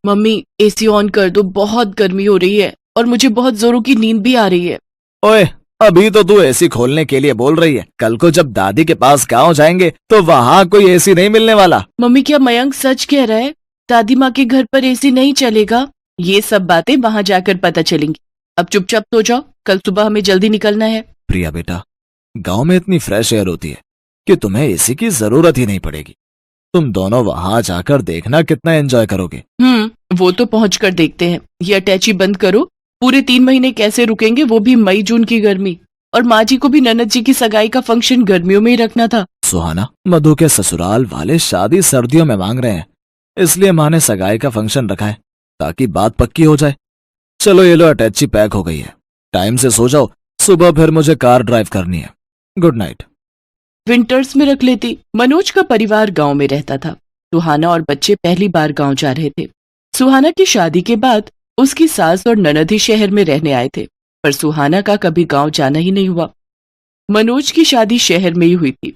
Mummy AC on कर दो, बहुत गर्मी हो रही है और मुझे बहुत जोरों की नींद भी आ रही है। ओए, अभी तो तू एसी खोलने के लिए बोल रही है, कल को जब दादी के पास गांव जाएंगे तो वहाँ कोई एसी नहीं मिलने वाला। मम्मी क्या मयंक सच कह रहा है? दादी माँ के घर पर एसी नहीं चलेगा? ये सब बातें वहाँ जाकर पता चलेंगी। अब चुपचाप सो जाओ, कल सुबह हमें जल्दी निकलना है। प्रिया बेटा, गांव में इतनी फ्रेश एयर होती है कि तुम्हें एसी की जरूरत ही नहीं पड़ेगी। तुम दोनों वहां जाकर देखना कितना एंजॉय करोगे। वो तो पहुँच कर देखते हैं। ये अटैची बंद करो। पूरे 3 महीने कैसे रुकेंगे, वो भी मई जून की गर्मी। और माँ जी को भी ननद जी की सगाई का फंक्शन गर्मियों में ही रखना था। सुहाना, मधु के ससुराल वाले शादी सर्दियों में मांग रहे हैं, इसलिए माँ ने सगाई का फंक्शन रखा है ताकि बात पक्की हो जाए। चलो ये लो, अटैची पैक हो गई है। टाइम से सो जाओ, सुबह फिर मुझे कार ड्राइव करनी है। Good night. विंटर्स में रख लेती। मनोज का परिवार गांव में रहता था। सुहाना और बच्चे पहली बार गांव जा रहे थे। सुहाना की शादी के बाद उसकी सास और ननद ही शहर में रहने आए थे, पर सुहाना का कभी गांव जाना ही नहीं हुआ। मनोज की शादी शहर में ही हुई थी।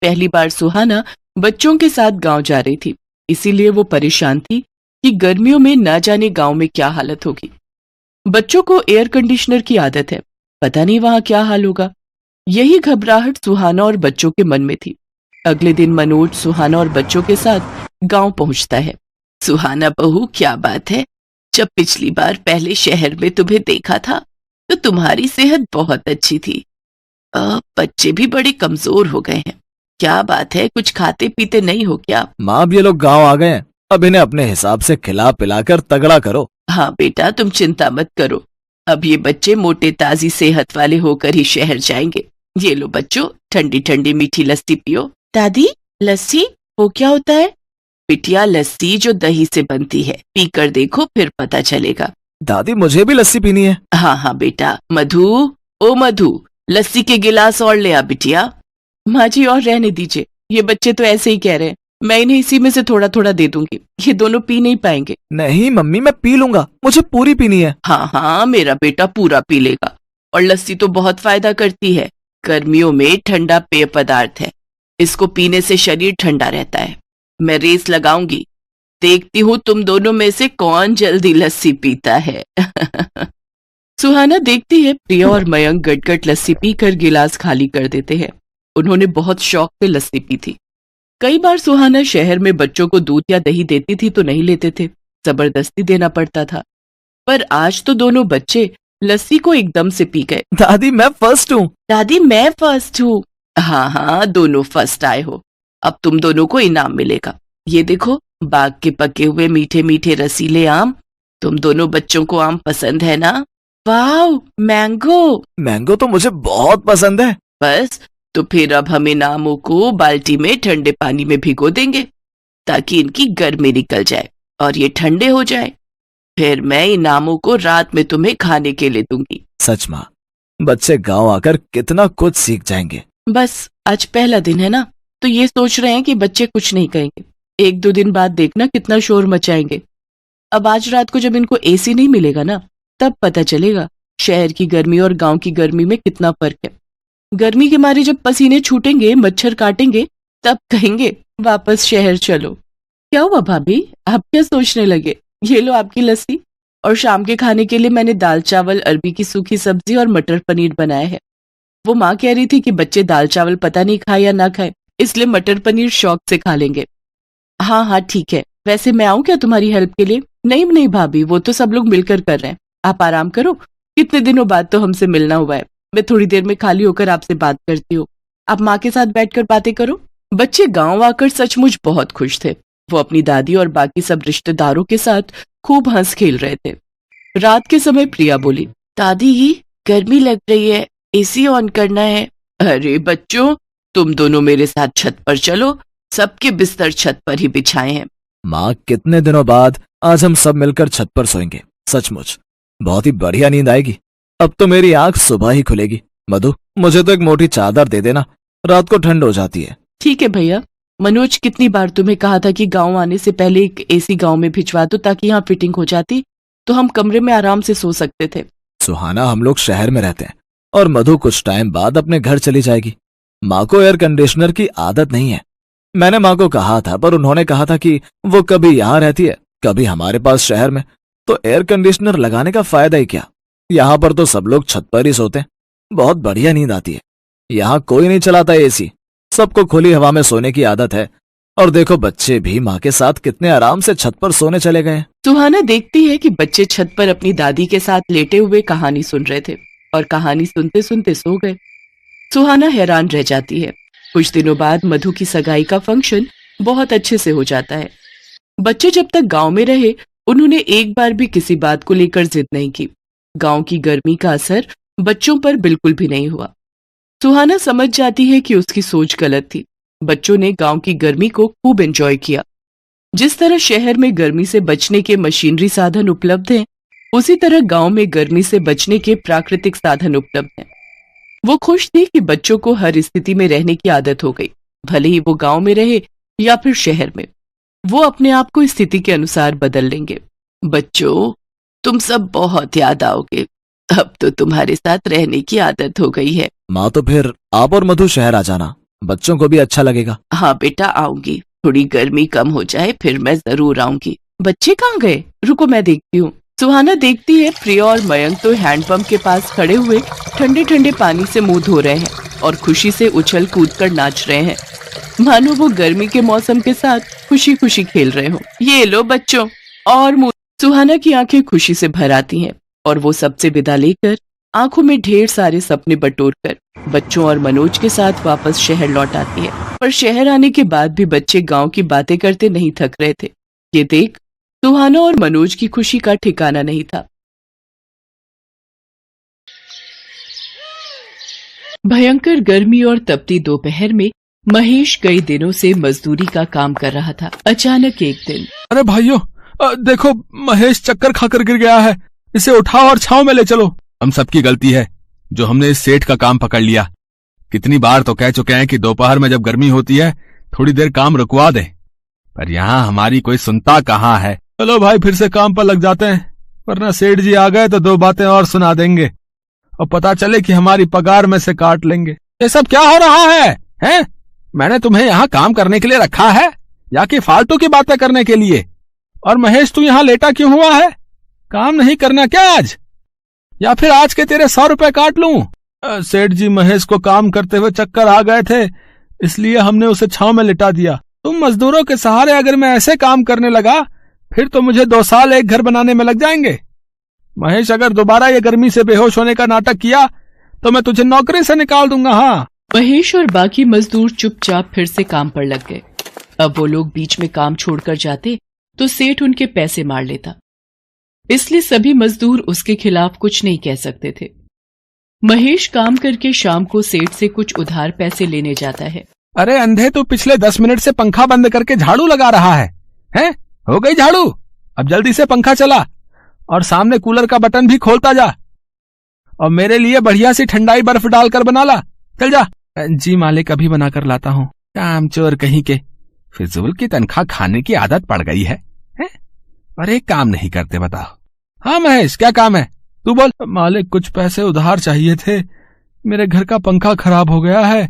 पहली बार सुहाना बच्चों के साथ गांव जा रही थी, इसीलिए वो परेशान थी कि गर्मियों में ना जाने गांव में क्या हालत होगी। बच्चों को एयर कंडीशनर की आदत है, पता नहीं वहां क्या हाल होगा। यही घबराहट सुहाना और बच्चों के मन में थी। अगले दिन मनोज सुहाना और बच्चों के साथ गांव पहुंचता है। सुहाना बहू, क्या बात है, जब पिछली बार पहले शहर में तुम्हें देखा था तो तुम्हारी सेहत बहुत अच्छी थी। बच्चे भी बड़े कमजोर हो गए हैं। क्या बात है, कुछ खाते पीते नहीं हो क्या? माँ, अब ये लोग गांव आ गए हैं, अब इन्हें अपने हिसाब से खिला पिलाकर तगड़ा करो। हाँ बेटा, तुम चिंता मत करो। अब ये बच्चे मोटे ताजी सेहत वाले होकर ही शहर जाएंगे। ये लो बच्चों, ठंडी ठंडी मीठी लस्सी पियो। दादी, लस्सी वो क्या होता है? बिटिया, लस्सी जो दही से बनती है, पीकर देखो फिर पता चलेगा। दादी, मुझे भी लस्सी पीनी है। हाँ हाँ बेटा। मधु, ओ मधु, लस्सी के गिलास और ले आ बिटिया। माँ जी, और रहने दीजिए, ये बच्चे तो ऐसे ही कह रहे हैं। मैं इन्हें इसी में से थोड़ा थोड़ा दे दूंगी, ये दोनों पी नहीं पाएंगे। नहीं मम्मी, मैं पी लूंगा, मुझे पूरी पीनी है। हाँ हाँ, मेरा बेटा पूरा पी लेगा। और लस्सी तो बहुत फायदा करती है। गर्मियों में ठंडा पेय पदार्थ है, इसको पीने से शरीर ठंडा रहता है। मैं रेस लगाऊंगी, देखती हूँ तुम दोनों में से कौन जल्दी लस्सी पीता है। सुहाना देखती है प्रिया और मयंक गटगट लस्सी पीकर गिलास खाली कर देते हैं। उन्होंने बहुत शौक से लस्सी पी थी। कई बार सुहाना शहर में बच्चों को दूध या दही देती थी तो नहीं लेते थे, जबरदस्ती देना पड़ता था। पर आज तो दोनों बच्चे लस्सी को एकदम से पी गए। दादी, मैं फर्स्ट हूँ। दादी, मैं फर्स्ट हूँ। हाँ हाँ, दोनों फर्स्ट आए हो। अब तुम दोनों को इनाम मिलेगा। ये देखो, बाग के पके हुए मीठे मीठे रसीले आम। तुम दोनों बच्चों को आम पसंद है ना? वाह, मैंगो। मैंगो तो मुझे बहुत पसंद है। बस, तो फिर अब हम इन आमों को बाल्टी में ठंडे पानी में भिगो देंगे ताकि इनकी गर्मी निकल जाए और ये ठंडे हो जाए। फिर मैं इन आमों को रात में तुम्हें खाने के लिए दूंगी। सच माँ, बच्चे गांव आकर कितना कुछ सीख जाएंगे। बस आज पहला दिन है ना, तो ये सोच रहे हैं कि बच्चे कुछ नहीं कहेंगे। 1-2 दिन बाद देखना कितना शोर मचाएंगे। अब आज रात को जब इनको एसी नहीं मिलेगा ना, तब पता चलेगा शहर की गर्मी और गांव की गर्मी में कितना फर्क है। गर्मी के मारे जब पसीने छूटेंगे, मच्छर काटेंगे, तब कहेंगे वापस शहर चलो। क्या हुआ भाभी, आप क्या सोचने लगे? ये लो आपकी लस्सी। और शाम के खाने के लिए मैंने दाल चावल, अरबी की सूखी सब्जी और मटर पनीर बनाया है। वो माँ कह रही थी कि बच्चे दाल चावल पता नहीं खाए या ना खाए, इसलिए मटर पनीर शौक से खा लेंगे। हाँ हाँ ठीक है, वैसे मैं आऊँ क्या तुम्हारी हेल्प के लिए? नहीं नहीं भाभी, वो तो सब लोग मिलकर कर रहे हैं, आप आराम करो। कितने दिनों बाद तो हमसे मिलना हुआ है। मैं थोड़ी देर में खाली होकर आपसे बात करती हूँ, आप माँ के साथ बैठकर बातें करो। बच्चे गांव आकर सचमुच बहुत खुश थे। वो अपनी दादी और बाकी सब रिश्तेदारों के साथ खूब हंस खेल रहे थे। रात के समय प्रिया बोली, दादी गर्मी लग रही है, एसी ऑन करना है। अरे बच्चों, तुम दोनों मेरे साथ छत पर चलो, सबके बिस्तर छत पर ही बिछाए हैं। माँ, कितने दिनों बाद आज हम सब मिलकर छत पर सोएंगे। सचमुच बहुत ही बढ़िया नींद आएगी। अब तो मेरी आंख सुबह ही खुलेगी। मधु, मुझे तो एक मोटी चादर दे देना, रात को ठंड हो जाती है। ठीक है भैया। मनोज, कितनी बार तुम्हें कहा था कि गांव आने से पहले एक एसी गांव में भिजवा दो ताकि यहाँ फिटिंग हो जाती, तो हम कमरे में आराम से सो सकते थे। सुहाना, हम लोग शहर में रहते हैं और मधु कुछ टाइम बाद अपने घर चली जाएगी। माँ को एयर कंडीशनर की आदत नहीं है। मैंने माँ को कहा था, पर उन्होंने कहा था कि वो कभी यहाँ रहती है कभी हमारे पास शहर में तो एयर कंडीशनर लगाने का फायदा ही क्या। यहाँ पर तो सब लोग छत पर ही सोते हैं, बहुत बढ़िया नींद आती है। यहाँ कोई नहीं चलाता एसी, सबको खुली हवा में सोने की आदत है। और देखो बच्चे भी माँ के साथ कितने आराम से छत पर सोने चले गए। सुहाना देखती है कि बच्चे छत पर अपनी दादी के साथ लेटे हुए कहानी सुन रहे थे और कहानी सुनते सुनते सो गए। सुहाना हैरान रह जाती है। कुछ दिनों बाद मधु की सगाई का फंक्शन बहुत अच्छे से हो जाता है। बच्चे जब तक गांव में रहे उन्होंने एक बार भी किसी बात को लेकर जिद नहीं की। गांव की गर्मी का असर बच्चों पर बिल्कुल भी नहीं हुआ। सुहाना समझ जाती है कि उसकी सोच गलत थी। बच्चों ने गांव की गर्मी को खूब एंजॉय किया। जिस तरह शहर में गर्मी से बचने के मशीनरी साधन उपलब्ध हैं, उसी तरह गांव में गर्मी से बचने के प्राकृतिक साधन उपलब्ध हैं। वो खुश थी कि बच्चों को हर स्थिति में रहने की आदत हो गई, भले ही वो गांव में रहे या फिर शहर में। वो अपने आप को स्थिति के अनुसार बदल लेंगे। बच्चों, तुम सब बहुत याद आओगे। अब तो तुम्हारे साथ रहने की आदत हो गई है। माँ तो फिर आप और मधु शहर आ जाना, बच्चों को भी अच्छा लगेगा। हाँ बेटा, आऊंगी। थोड़ी गर्मी कम हो जाए फिर मैं जरूर आऊंगी। बच्चे कहाँ गए? रुको मैं देखती हूँ। सुहाना देखती है प्रिया और मयंक तो हैंडपंप के पास खड़े हुए ठंडे ठंडे पानी से मुंह धो रहे हैं और खुशी से उछल कूद कर नाच रहे हैं, मानो वो गर्मी के मौसम के साथ खुशी खुशी खेल रहे हो। ये लो बच्चों, और मुंह। सुहाना की आंखें खुशी से भर आती हैं और वो सबसे विदा लेकर आंखों में ढेर सारे सपने बटोरकर बच्चों और मनोज के साथ वापस शहर लौट आती है। पर शहर आने के बाद भी बच्चे गांव की बातें करते नहीं थक रहे थे। ये देख सुहाना और मनोज की खुशी का ठिकाना नहीं था। भयंकर गर्मी और तपती दोपहर में महेश कई दिनों से मजदूरी का काम कर रहा था। अचानक एक दिन, अरे भाइयों, देखो महेश चक्कर खाकर गिर गया है, इसे उठाओ और छांव में ले चलो। हम सबकी गलती है जो हमने इस सेठ का काम पकड़ लिया। कितनी बार तो कह चुके हैं कि दोपहर में जब गर्मी होती है थोड़ी देर काम रुकवा दें, पर यहाँ हमारी कोई सुनता कहाँ है। चलो भाई, फिर से काम पर लग जाते हैं, वरना सेठ जी आ गए तो दो बातें और सुना देंगे और पता चले कि हमारी पगार में से काट लेंगे। ये सब क्या हो रहा है, हैं? मैंने तुम्हें यहाँ काम करने के लिए रखा है या कि फालतू की बातें करने के लिए? और महेश, तू यहाँ लेटा क्यों हुआ है? काम नहीं करना क्या आज? या फिर आज के तेरे 100 रुपए काट लूं? सेठ जी महेश को काम करते हुए चक्कर आ गए थे, इसलिए हमने उसे छांव में लिटा दिया। तुम मजदूरों के सहारे अगर मैं ऐसे काम करने लगा फिर तो मुझे 2 साल एक घर बनाने में लग जाएंगे। महेश, अगर दोबारा ये गर्मी से बेहोश होने का नाटक किया तो मैं तुझे नौकरी से निकाल दूंगा। हाँ। महेश और बाकी मजदूर चुपचाप फिर से काम पर लग गए। अब वो लोग बीच में काम छोड़कर जाते तो सेठ उनके पैसे मार लेता, इसलिए सभी मजदूर उसके खिलाफ कुछ नहीं कह सकते थे। महेश काम करके शाम को सेठ से कुछ उधार पैसे लेने जाता है। अरे अंधे, तो पिछले 10 मिनट से पंखा बंद करके झाड़ू लगा रहा है, हैं? हो गई झाड़ू? अब जल्दी से पंखा चला और सामने कूलर का बटन भी खोलता जा और मेरे लिए बढ़िया सी ठंडाई बर्फ डालकर बना ला। चल जा। जी मालिक, अभी बनाकर लाता हूँ। काम चोर कहीं के, फिजूल की तनख्वाह खाने की आदत पड़ गई है, हैं? और एक काम नहीं करते, बताओ। हाँ महेश, क्या काम है? तू बोल। मालिक, कुछ पैसे उधार चाहिए थे। मेरे घर का पंखा खराब हो गया है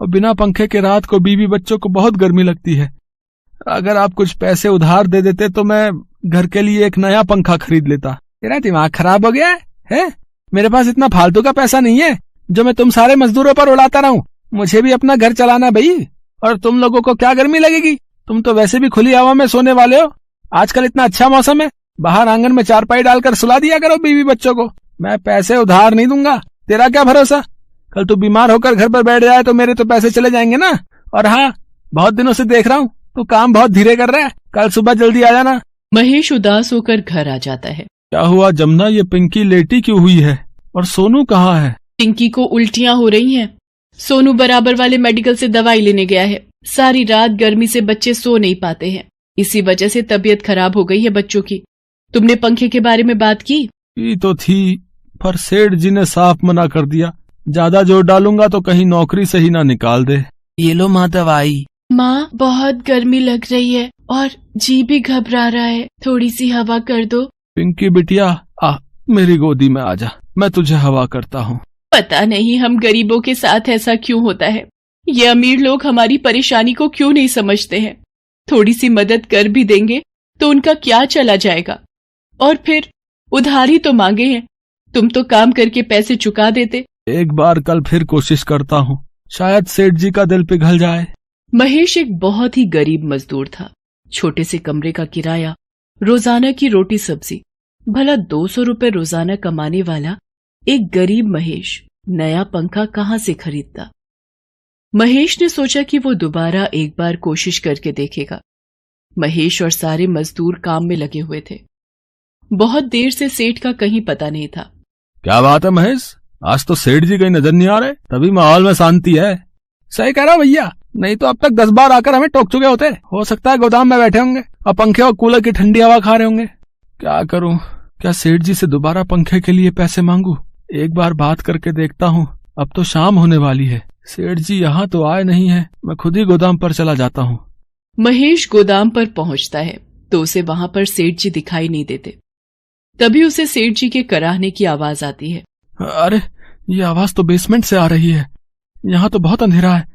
और बिना पंखे के रात को बीवी बच्चों को बहुत गर्मी लगती है। अगर आप कुछ पैसे उधार दे देते तो मैं घर के लिए एक नया पंखा खरीद लेता। तेरा दिमाग खराब हो गया है? मेरे पास इतना फालतू का पैसा नहीं है जो मैं तुम सारे मजदूरों पर उड़ाता रहूं। मुझे भी अपना घर चलाना भाई। और तुम लोगों को क्या गर्मी लगेगी? तुम तो वैसे भी खुली हवा में सोने वाले हो। आजकल इतना अच्छा मौसम है, बाहर आंगन में चारपाई डालकर सुला दिया करो बीवी बच्चों को। मैं पैसे उधार नहीं दूंगा। तेरा क्या भरोसा, कल तू बीमार होकर घर पर बैठ जाए तो मेरे तो पैसे चले जाएंगे ना। और हाँ, बहुत दिनों से देख रहा हूँ तू काम बहुत धीरे कर रहा है, कल सुबह जल्दी आ जाना। महेश उदास होकर घर आ जाता है। क्या हुआ जमुना, ये पिंकी लेटी क्यों हुई है? और सोनू कहाँ है? पिंकी को उल्टियां हो रही हैं। सोनू बराबर वाले मेडिकल से दवाई लेने गया है। सारी रात गर्मी से बच्चे सो नहीं पाते हैं, इसी वजह से तबीयत खराब हो गई है बच्चों की। तुमने पंखे के बारे में बात की? तो थी, पर सेठ जी ने साफ मना कर दिया। ज्यादा जोर डालूंगा तो कहीं नौकरी से ही ना निकाल दे। ये लो माँ दवाई। माँ, बहुत गर्मी लग रही है और जी भी घबरा रहा है, थोड़ी सी हवा कर दो। पिंकी बिटिया, आ मेरी गोदी में आजा, मैं तुझे हवा करता हूँ। पता नहीं हम गरीबों के साथ ऐसा क्यों होता है। ये अमीर लोग हमारी परेशानी को क्यों नहीं समझते हैं। थोड़ी सी मदद कर भी देंगे तो उनका क्या चला जाएगा? और फिर उधारी तो मांगे हैं, तुम तो काम करके पैसे चुका देते। एक बार कल फिर कोशिश करता हूँ, शायद सेठ जी का दिल पिघल जाए। महेश एक बहुत ही गरीब मजदूर था। छोटे से कमरे का किराया, रोजाना की रोटी सब्जी, भला 200 रुपए रोजाना कमाने वाला एक गरीब महेश नया पंखा कहाँ से खरीदता? महेश ने सोचा कि वो दोबारा एक बार कोशिश करके देखेगा। महेश और सारे मजदूर काम में लगे हुए थे। बहुत देर से सेठ का कहीं पता नहीं था। क्या बात है महेश, आज तो सेठ जी कहीं नजर नहीं आ रहे, तभी माहौल में शांति है। सही कह रहा भैया, नहीं तो अब तक 10 बार आकर हमें टोक चुके होते। हो सकता है गोदाम में बैठे होंगे और पंखे और कूलर की ठंडी हवा खा रहे होंगे। क्या करूं, क्या सेठ जी से दोबारा पंखे के लिए पैसे मांगू? एक बार बात करके देखता हूँ। अब तो शाम होने वाली है, सेठ जी यहाँ तो आए नहीं है, मैं खुद ही गोदाम पर चला जाता हूँ। महेश गोदाम पर पहुंचता है तो उसे वहां पर सेठ जी दिखाई नहीं देते। तभी उसे सेठ जी के कराहने की आवाज आती है। अरे, ये आवाज तो बेसमेंट से आ रही है, यहाँ तो बहुत अंधेरा है।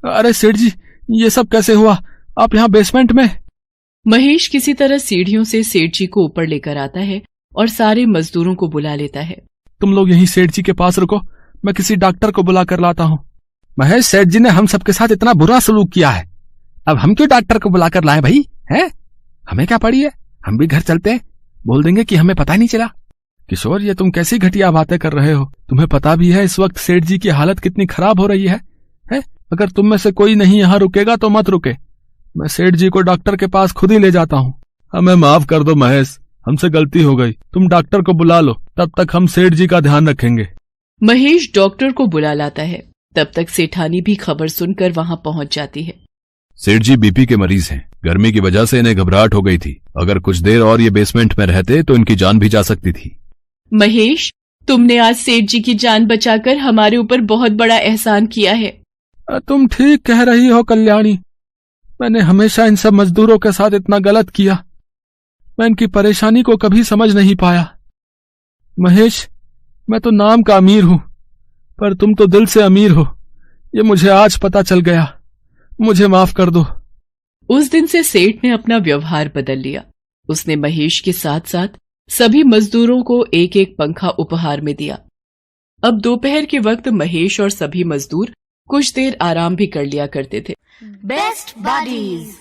अरे सेठ जी, ये सब कैसे हुआ? आप यहाँ बेसमेंट में? महेश किसी तरह सीढ़ियों से सेठ जी को ऊपर लेकर आता है और सारे मजदूरों को बुला लेता है। तुम लोग यहीं सेठ जी के पास रुको, मैं किसी डॉक्टर को बुला कर लाता हूँ। महेश, सेठ जी ने हम सबके साथ इतना बुरा सलूक किया है, अब हम क्यों डॉक्टर को बुला कर लाए भाई? हैं? हमें क्या पड़ी है, हम भी घर चलते हैं, बोल देंगे कि हमें पता नहीं चला। किशोर, ये तुम कैसी घटिया बातें कर रहे हो? तुम्हें पता भी है इस वक्त सेठ जी की हालत कितनी खराब हो रही है? अगर तुम में से कोई नहीं यहाँ रुकेगा तो मत रुके, मैं सेठ जी को डॉक्टर के पास खुद ही ले जाता हूँ। हमें माफ कर दो महेश, हमसे गलती हो गई, तुम डॉक्टर को बुला लो, तब तक हम सेठ जी का ध्यान रखेंगे। महेश डॉक्टर को बुला लाता है। तब तक सेठानी भी खबर सुनकर वहां पहुंच जाती है। सेठ जी बीपी के मरीज हैं, गर्मी की वजह से इन्हें घबराहट हो गई थी, अगर कुछ देर और ये बेसमेंट में रहते तो इनकी जान भी जा सकती थी। महेश, तुमने आज सेठ जी की जान बचाकर हमारे ऊपर बहुत बड़ा एहसान किया है। तुम ठीक कह रही हो कल्याणी, मैंने हमेशा इन सब मजदूरों के साथ इतना गलत किया, मैं इनकी परेशानी को कभी समझ नहीं पाया। महेश, मैं तो नाम का अमीर हूं, पर तुम तो दिल से अमीर हो, ये मुझे आज पता चल गया, मुझे माफ कर दो। उस दिन से सेठ ने अपना व्यवहार बदल लिया। उसने महेश के साथ साथ सभी मजदूरों को एक एक पंखा उपहार में दिया। अब दोपहर के वक्त महेश और सभी मजदूर कुछ देर आराम भी कर लिया करते थे। Best buddies.